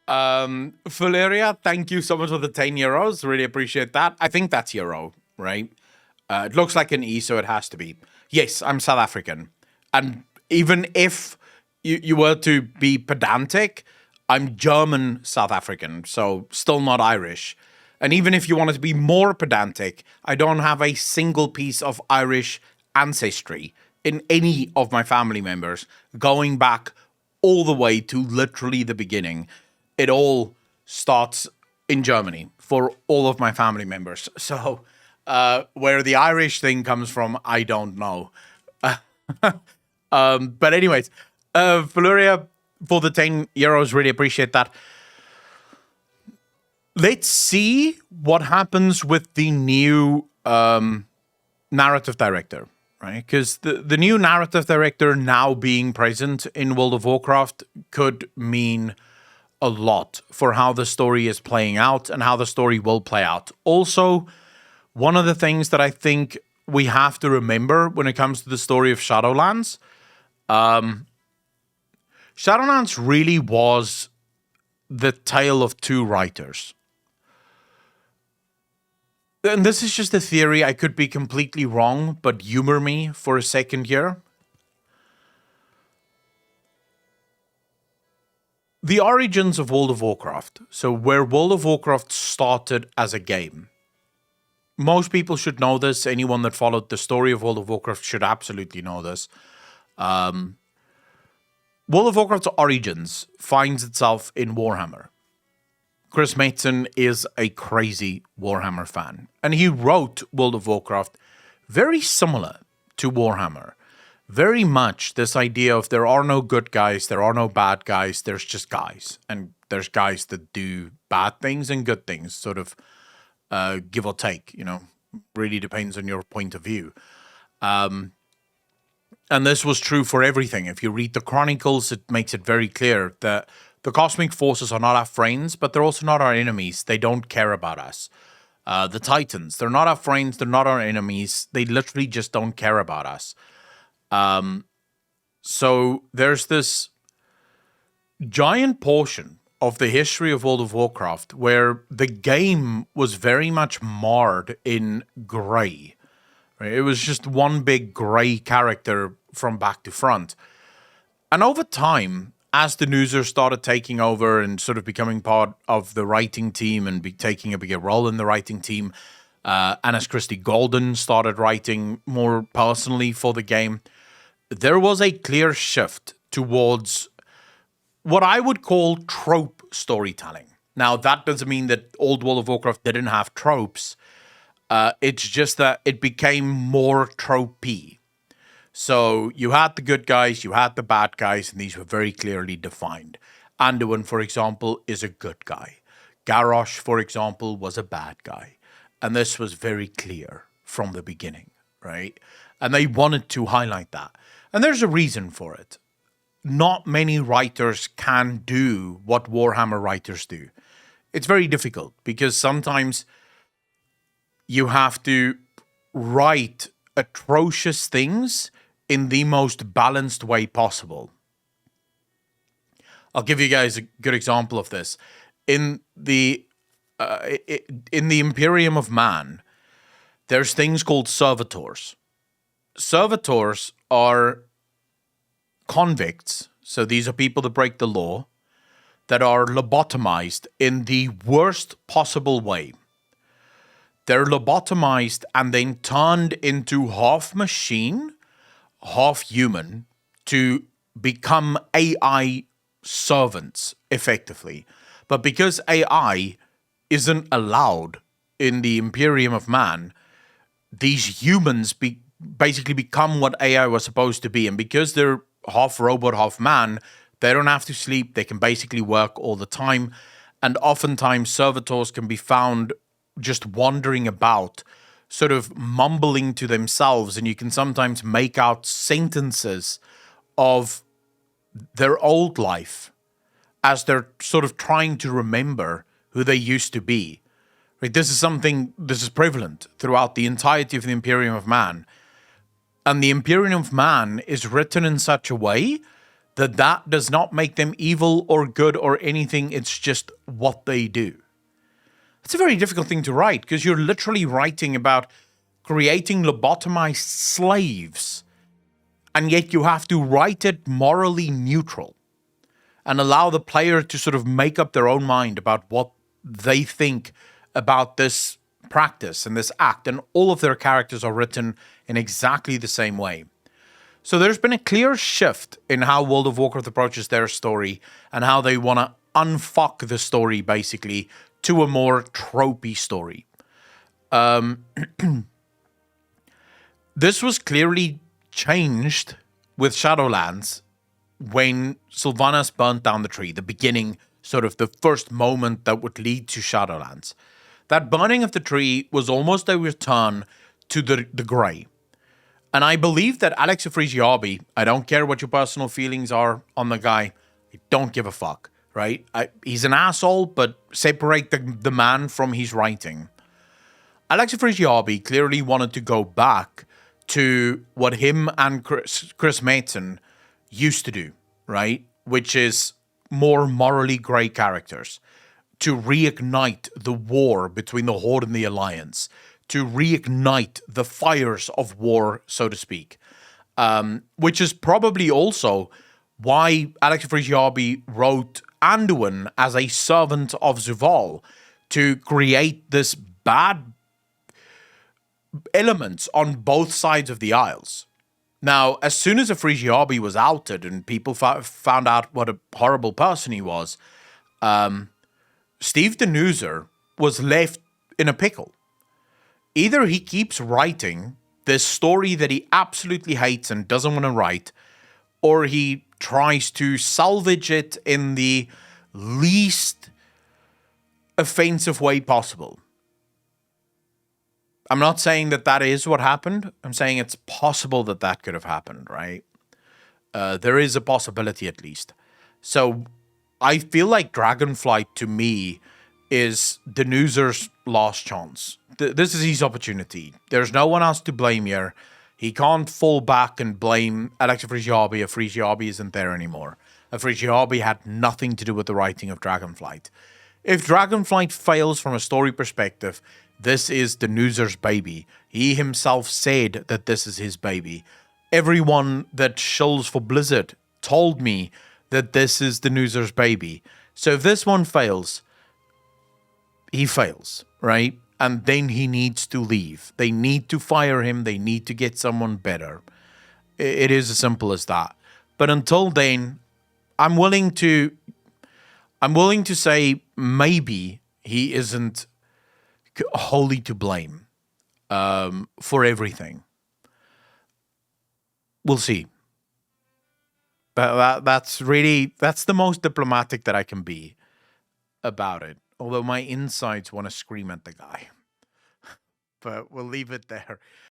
Valeria, thank you so much for the 10 euros. Really appreciate that. I think that's euro, right? It looks like an E, so it has to be. Yes, I'm South African. And even if you were to be pedantic, I'm German South African, so still not Irish. And even if you wanted to be more pedantic, I don't have a single piece of Irish ancestry in any of my family members going back all the way to literally the beginning. It all starts in Germany for all of my family members. So, where the Irish thing comes from, I don't know. But anyways, Valeria, for the 10 euros, really appreciate that. Let's see what happens with the new narrative director, right? Because the new narrative director now being present in World of Warcraft could mean a lot for how the story is playing out and how the story will play out. Also, one of the things that I think we have to remember when it comes to the story of Shadowlands, Shadowlands really was the tale of two writers. And this is just a theory. I could be completely wrong, but humor me for a second here. The origins of World of Warcraft, so where World of Warcraft started as a game. Most people should know this. Anyone that followed the story of World of Warcraft should absolutely know this. World of Warcraft's origins finds itself in Warhammer. Chris Mason is a crazy Warhammer fan, and he wrote World of Warcraft very similar to Warhammer. Very much this idea of there are no good guys, there are no bad guys, there's just guys. And there's guys that do bad things and good things, sort of give or take, really depends on your point of view. And this was true for everything. If you read the Chronicles, it makes it very clear that the cosmic forces are not our friends, but they're also not our enemies. They don't care about us. The Titans, they're not our friends, they're not our enemies. They literally just don't care about us. So there's this giant portion of the history of World of Warcraft where the game was very much marred in gray. Right? It was just one big gray character from back to front. And over time, as Danuser started taking over and sort of becoming part of the writing team and taking a bigger role in the writing team, and as Christy Golden started writing more personally for the game, there was a clear shift towards what I would call trope storytelling. Now, that doesn't mean that old World of Warcraft didn't have tropes. It's just that it became more tropey. So you had the good guys, you had the bad guys, and these were very clearly defined. Anduin, for example, is a good guy. Garrosh, for example, was a bad guy. And this was very clear from the beginning, right? And they wanted to highlight that. And there's a reason for it. Not many writers can do what Warhammer writers do. It's very difficult because sometimes you have to write atrocious things in the most balanced way possible. I'll give you guys a good example of this. In the Imperium of Man, there's things called servitors. Servitors are convicts, so these are people that break the law, that are lobotomized in the worst possible way. They're lobotomized and then turned into half machine, half human to become AI servants, effectively. But because AI isn't allowed in the Imperium of Man, these humans basically become what AI was supposed to be. And because they're half robot, half man, they don't have to sleep. They can basically work all the time. And oftentimes servitors can be found just wandering about, sort of mumbling to themselves, and you can sometimes make out sentences of their old life as they're sort of trying to remember who they used to be. Right? This is prevalent throughout the entirety of the Imperium of Man. And the Imperium of Man is written in such a way that does not make them evil or good or anything. It's just what they do. It's a very difficult thing to write because you're literally writing about creating lobotomized slaves, and yet you have to write it morally neutral and allow the player to sort of make up their own mind about what they think about this practice and this act, and all of their characters are written in exactly the same way. So there's been a clear shift in how World of Warcraft approaches their story and how they want to unfuck the story, basically, to a more tropey story. This was clearly changed with Shadowlands when Sylvanas burnt down the tree, the beginning, sort of the first moment that would lead to Shadowlands. That burning of the tree was almost a return to the grey. And I believe that Alex Afrasiabi, I don't care what your personal feelings are on the guy, I don't give a fuck, right? He's an asshole, but separate the man from his writing. Alex Afrasiabi clearly wanted to go back to what him and Chris Mason used to do, right? Which is more morally grey characters. To reignite the war between the Horde and the Alliance. To reignite the fires of war, so to speak. Which is probably also why Alex Afrasiabi wrote Anduin as a servant of Zuval, to create this bad elements on both sides of the Isles. Now, as soon as Afrasiabi was outed and people found out what a horrible person he was, Steve Danuser was left in a pickle. Either he keeps writing this story that he absolutely hates and doesn't want to write, or he tries to salvage it in the least offensive way possible. I'm not saying that that is what happened. I'm saying it's possible that that could have happened, right? There is a possibility at least. So I feel like Dragonflight to me is Danuser's last chance. This is his opportunity. There's no one else to blame here. He can't fall back and blame Alex Afrasiabi. Afrasiabi isn't there anymore. Afrasiabi had nothing to do with the writing of Dragonflight. If Dragonflight fails from a story perspective, this is Danuser's baby. He himself said that this is his baby. Everyone that shills for Blizzard told me that this is Danuser's baby. So if this one fails, he fails, right? And then he needs to leave. They need to fire him. They need to get someone better. It is as simple as that. But until then, I'm willing to say maybe he isn't wholly to blame for everything. We'll see. But that's the most diplomatic that I can be about it. Although my insides want to scream at the guy. But we'll leave it there.